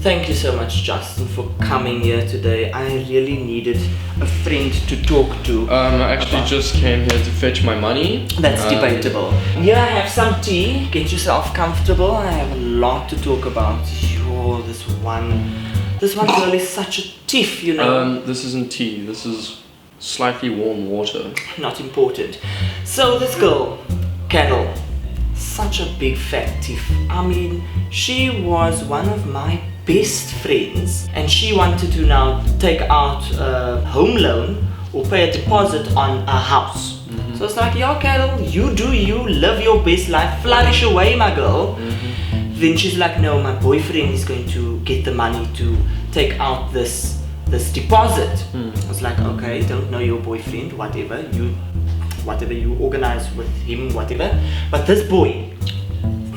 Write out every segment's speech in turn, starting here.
Thank you so much, Justin, for coming here today. I really needed a friend to talk to. I actually just came here to fetch my money. That's debatable. Here I have some tea. Get yourself comfortable. I have a lot to talk about. Yo, this one girl is such a tiff, you know. This isn't tea. This is slightly warm water. Not important. So this girl, Carol, such a big fat tiff. I mean, she was one of my best friends, and she wanted to now take out a home loan or pay a deposit on a house. Mm-hmm. So it's like, yeah, Carol, you do you, live your best life, flourish away, my girl. Mm-hmm. Then she's like, no, my boyfriend is going to get the money to take out this deposit. I was like, okay, don't know your boyfriend, whatever you organize with him, whatever. But this boy,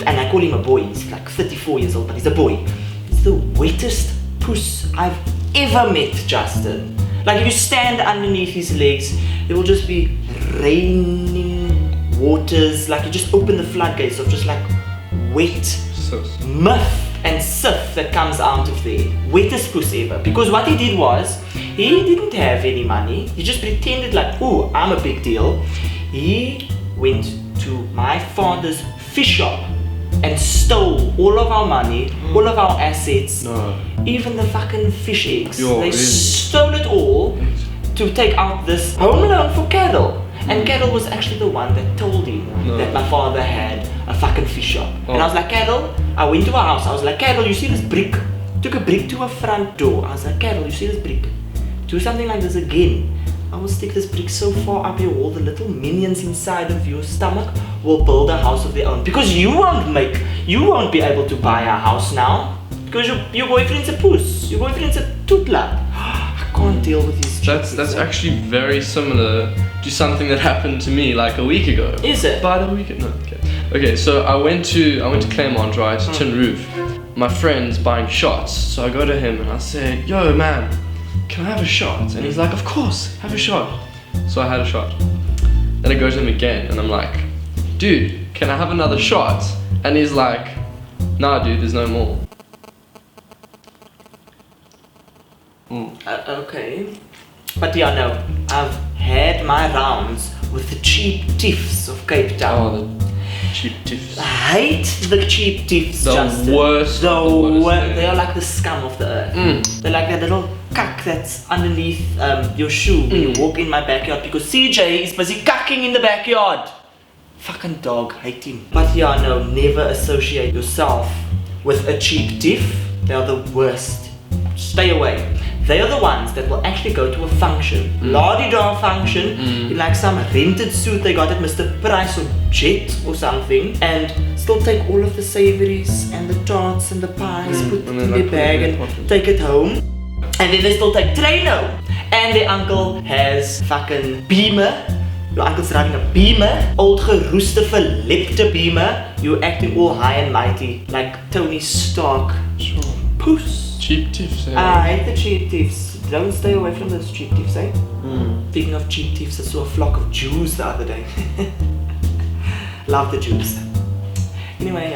and I call him a boy, he's like 34 years old, but he's a boy. He's the wettest puss I've ever met, Justin. Like if you stand underneath his legs, it will just be raining waters. Like you just open the floodgates of just like wet muff and sif that comes out of there. Wettest puss ever. Because what he did was, he didn't have any money. He just pretended like, ooh, I'm a big deal. He went to my father's fish shop and stole all of our money, all of our assets, even the fucking fish eggs. They stole it all to take out this home loan for Carol. And Carol was actually the one that told him that my father had a fucking fish shop. And I was like, Carol, I went to her house. I was like, Carol, you see this brick? Took a brick to her front door. I was like, Carol, you see this brick? Do something like this again. I will stick this brick so far up your wall, the little minions inside of your stomach will build a house of their own. Because you won't be able to buy a house now. Because your boyfriend's a puss. Your boyfriend's a tootler. I can't deal with these chicks. That's actually very similar to something that happened to me like a week ago. Is it? About a week ago? No, okay. Okay, so I went to Claremont, right? Tin Roof. My friend's buying shots. So I go to him and I say, yo man, can I have a shot? And he's like, of course, have a shot. So I had a shot. Then I go to him again and I'm like, dude, can I have another shot? And he's like, nah dude, there's no more. Okay. But yeah, no, I've had my rounds with the cheap tiffs of Cape Town. Oh, the cheap tiffs. I hate the cheap tiffs, Justin. The worst. They are like the scum of the earth. They're like that little cuck that's underneath your shoe when you walk in my backyard because CJ is busy cucking in the backyard. Fucking dog, hate him. But yeah, no, never associate yourself with a cheap tiff. They are the worst. Stay away. They are the ones that will actually go to a function, la-di-da function, in like some rented suit they got at Mr. Price or Jet or something, and still take all of the savouries and the tarts and the pies, put it in their bag and take it home. And then they still take Treno. And their uncle has fucking Beamer. Your uncle's driving a Beamer, old geroeste verlepte Beamer. You're acting all high and mighty like Tony Stark. Sure. Puss. Cheap tiffs, eh? I hate the cheap tiffs. Don't stay away from those cheap tiffs, eh? Speaking of cheap tiffs, I saw a flock of Jews the other day. Love the Jews. Anyway,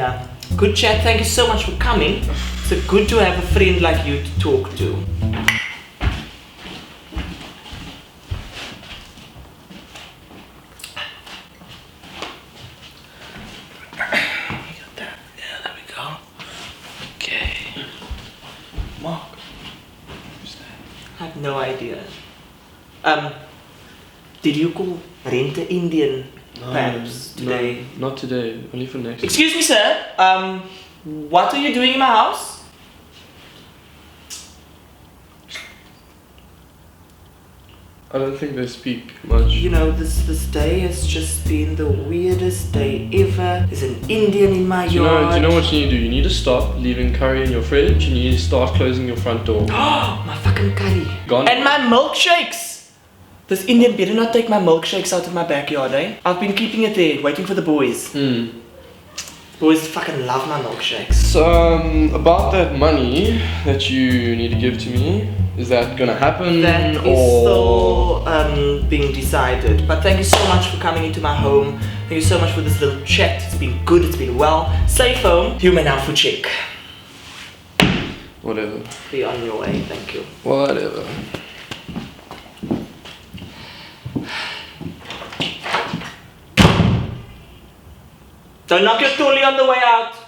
good chat. Thank you so much for coming. It's good to have a friend like you to talk to. Mark. Who's that? I have no idea. Did you call Rent a Indian perhaps today? No, not today. Only for next. Excuse me, sir. What are you doing in my house? I don't think they speak much. You know, this day has just been the weirdest day ever. There's an Indian in my yard. Do you know what you need to do? You need to stop leaving curry in your fridge and you need to start closing your front door. Oh, my fucking curry. Gone. And my milkshakes. This Indian better not take my milkshakes out of my backyard, eh? I've been keeping it there, waiting for the boys. Boys fucking love my milkshakes. So, about that money that you need to give to me, is that gonna happen? That is still being decided. But thank you so much for coming into my home. Thank you so much for this little chat. It's been good, it's been well. Safe home. You and Voetjek. Whatever. Be on your way, thank you. Whatever. Don't knock your toolie on the way out.